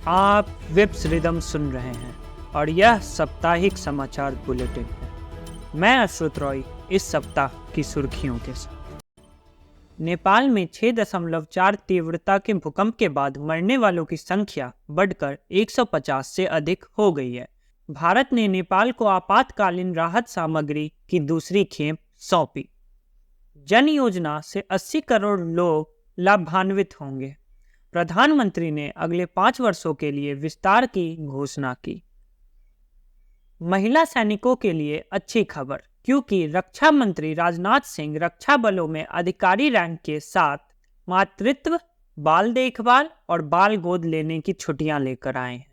आप विप्स रिदम सुन रहे हैं और यह साप्ताहिक समाचार बुलेटिन है। मैं अश्रुत रॉय इस सप्ताह की सुर्खियों के साथ। नेपाल में 6.4 तीव्रता के भूकंप के बाद मरने वालों की संख्या बढ़कर 150 से अधिक हो गई है। भारत ने नेपाल को आपातकालीन राहत सामग्री की दूसरी खेप सौंपी। जन योजना से 80 करोड़ लोग लाभान्वित होंगे। प्रधानमंत्री ने अगले 5 वर्षों के लिए विस्तार की घोषणा की। महिला सैनिकों के लिए अच्छी खबर, क्योंकि रक्षा मंत्री राजनाथ सिंह रक्षा बलों में अधिकारी रैंक के साथ मातृत्व, बाल देखभाल और बाल गोद लेने की छुट्टियां लेकर आए हैं।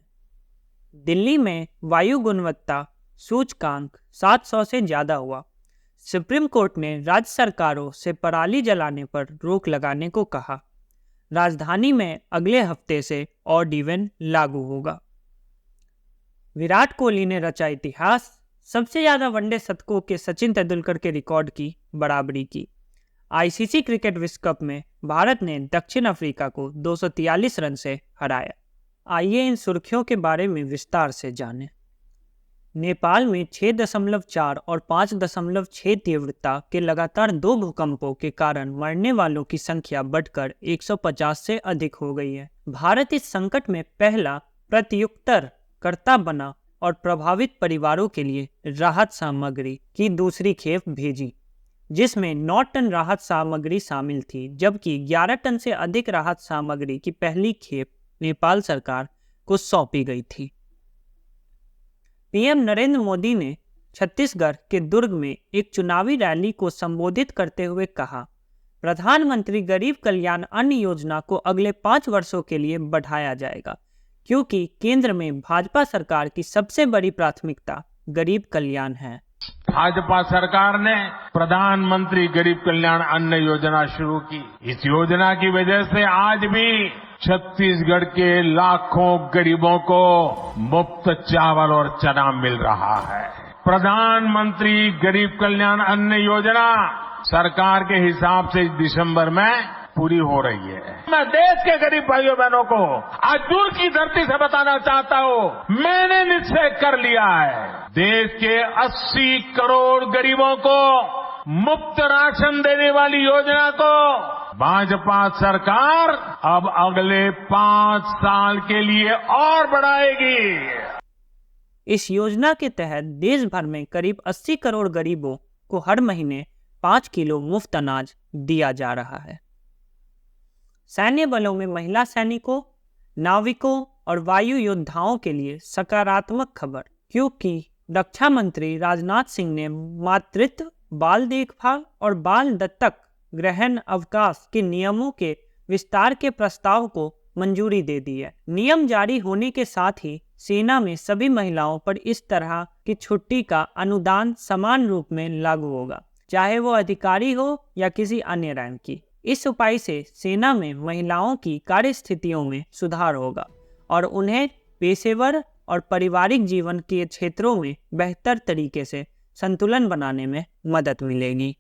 दिल्ली में वायु गुणवत्ता सूचकांक 700 से ज्यादा हुआ। सुप्रीम कोर्ट ने राज्य सरकारों से पराली जलाने पर रोक लगाने को कहा। राजधानी में अगले हफ्ते से ऑड इवन लागू होगा। विराट कोहली ने रचा इतिहास, सबसे ज्यादा वनडे शतकों के सचिन तेंदुलकर के रिकॉर्ड की बराबरी की। आईसीसी क्रिकेट विश्व कप में भारत ने दक्षिण अफ्रीका को 243 रन से हराया। आइए इन सुर्खियों के बारे में विस्तार से जानें। नेपाल में 6.4 और 5.6 तीव्रता के लगातार 2 भूकंपों के कारण मरने वालों की संख्या बढ़कर 150 से अधिक हो गई है। भारत इस संकट में पहला प्रत्युत्तरकर्ता बना और प्रभावित परिवारों के लिए राहत सामग्री की दूसरी खेप भेजी, जिसमें 9 टन राहत सामग्री शामिल थी, जबकि 11 टन से अधिक राहत सामग्री की पहली खेप नेपाल सरकार को सौंपी गई थी। पीएम नरेंद्र मोदी ने छत्तीसगढ़ के दुर्ग में एक चुनावी रैली को संबोधित करते हुए कहा, प्रधानमंत्री गरीब कल्याण अन्न योजना को अगले 5 वर्षों के लिए बढ़ाया जाएगा, क्योंकि केंद्र में भाजपा सरकार की सबसे बड़ी प्राथमिकता गरीब कल्याण है। भाजपा सरकार ने प्रधानमंत्री गरीब कल्याण अन्न योजना शुरू की। इस योजना की वजह से आज भी छत्तीसगढ़ के लाखों गरीबों को मुफ्त चावल और चना मिल रहा है। प्रधानमंत्री गरीब कल्याण अन्न योजना सरकार के हिसाब से इस दिसंबर में पूरी हो रही है। मैं देश के गरीब भाइयों बहनों को आज दूर की धरती से बताना चाहता हूं, मैंने निश्चय कर लिया है, देश के 80 करोड़ गरीबों को मुफ्त राशन देने वाली योजना को भाजपा सरकार अब अगले 5 साल के लिए और बढ़ाएगी। इस योजना के तहत देश भर में करीब 80 करोड़ गरीबों को हर महीने 5 किलो मुफ्त अनाज दिया जा रहा है। सैन्य बलों में महिला सैनिकों, नाविकों और वायु योद्धाओं के लिए सकारात्मक खबर, क्योंकि रक्षा मंत्री राजनाथ सिंह ने मातृत्व, बाल देखभाल और बाल दत्तक ग्रहण अवकाश के नियमों के विस्तार के प्रस्ताव को मंजूरी दे दी है। नियम जारी होने के साथ ही सेना में सभी महिलाओं पर इस तरह की छुट्टी का अनुदान समान रूप में लागू होगा, चाहे वो अधिकारी हो या किसी अन्य रैंक की। इस उपाय से सेना में महिलाओं की कार्य स्थितियों में सुधार होगा और उन्हें पेशेवर और पारिवारिक जीवन के क्षेत्रों में बेहतर तरीके से संतुलन बनाने में मदद मिलेगी।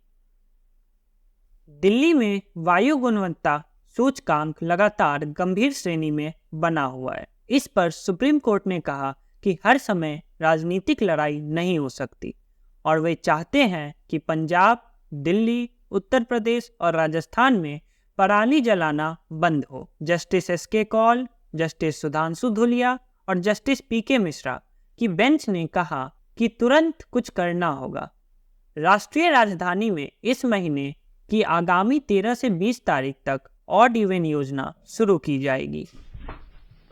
दिल्ली में वायु गुणवत्ता सूचकांक लगातार गंभीर श्रेणी में बना हुआ है। इस पर सुप्रीम कोर्ट ने कहा कि हर समय राजनीतिक लड़ाई नहीं हो सकती और वे चाहते हैं कि पंजाब, दिल्ली, उत्तर प्रदेश और राजस्थान में पराली जलाना बंद हो। Justice SK Kaul, justice Sudhanshu Dhulia और जस्टिस पीके मिश्रा की बेंच ने कहा कि तुरंत कुछ करना होगा। राष्ट्रीय राजधानी में इस महीने की आगामी 13 से 20 तारीख तक ऑड इवन योजना शुरू की जाएगी।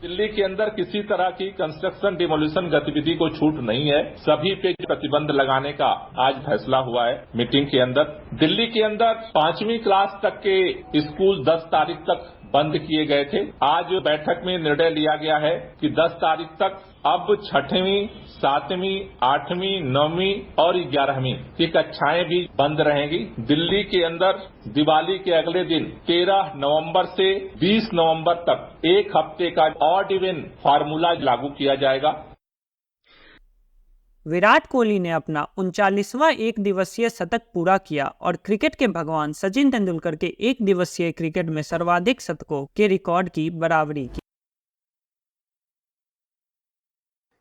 दिल्ली के अंदर किसी तरह की कंस्ट्रक्शन डिमोलिशन गतिविधि को छूट नहीं है। सभी पे प्रतिबंध लगाने का आज फैसला हुआ है मीटिंग के अंदर। दिल्ली के अंदर 5वीं क्लास तक के स्कूल 10 तारीख तक बंद किए गए थे। आज बैठक में निर्णय लिया गया है कि 10 तारीख तक अब 6वीं, 7वीं, 8वीं, 9वीं और 11वीं की कक्षाएं भी बंद रहेंगी। दिल्ली के अंदर दिवाली के अगले दिन 13 नवंबर से 20 नवंबर तक 1 हफ्ते का ऑड इवन फार्मूला लागू किया जाएगा। विराट कोहली ने अपना 39वां एक दिवसीय शतक पूरा किया और क्रिकेट के भगवान सचिन तेंदुलकर के एक दिवसीय क्रिकेट में सर्वाधिक शतकों के रिकॉर्ड की बराबरी की।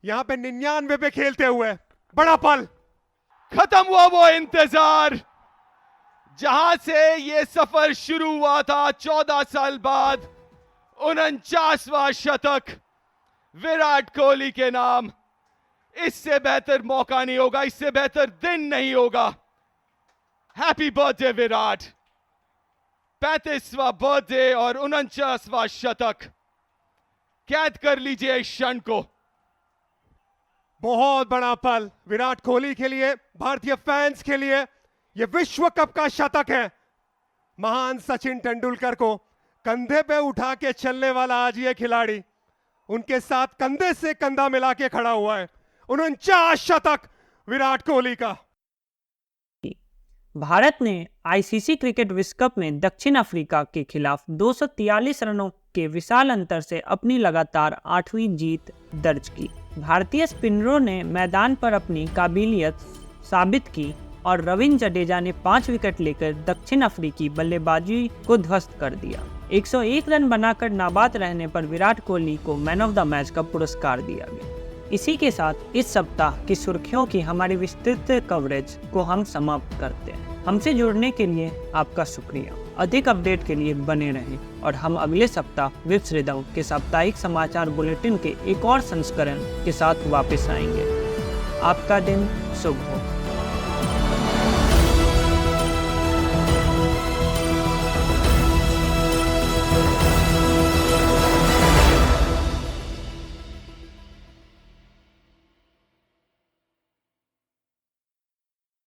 यहां पे 99 पे खेलते हुए बड़ा पल। खत्म हुआ वो इंतजार जहां से ये सफर शुरू हुआ था 14 साल बाद। 49वां शतक विराट कोहली के नाम। इससे बेहतर मौका नहीं होगा, इससे बेहतर दिन नहीं होगा। Happy birthday Virat. 35वां बर्थडे और 49वां शतक। कैद कर लीजिए इस क्षण को। बहुत बड़ा पल विराट कोहली के लिए, भारतीय फैंस के लिए। यह विश्व कप का शतक है। महान सचिन तेंदुलकर को कंधे पे उठा के चलने वाला आज ये खिलाड़ी उनके साथ कंधे से कंधा मिला के खड़ा हुआ है। 49 शतक विराट कोहली का। भारत ने आईसीसी क्रिकेट विश्व कप में दक्षिण अफ्रीका के खिलाफ 243 रनों के विशाल अंतर से अपनी लगातार 8वीं जीत दर्ज की। भारतीय स्पिनरों ने मैदान पर अपनी काबिलियत साबित की और रविंद्र जडेजा ने 5 विकेट लेकर दक्षिण अफ्रीकी बल्लेबाजी को ध्वस्त कर दिया। 101 रन बनाकर नाबाद रहने पर विराट कोहली को मैन ऑफ द मैच का पुरस्कार दिया गया। इसी के साथ इस सप्ताह की सुर्खियों की हमारी विस्तृत कवरेज को हम समाप्त करते हैं। हमसे जुड़ने के लिए आपका शुक्रिया। अधिक अपडेट के लिए बने रहें और हम अगले सप्ताह विप्स रिदम के साप्ताहिक समाचार बुलेटिन के एक और संस्करण के साथ वापस आएंगे। आपका दिन शुभ हो।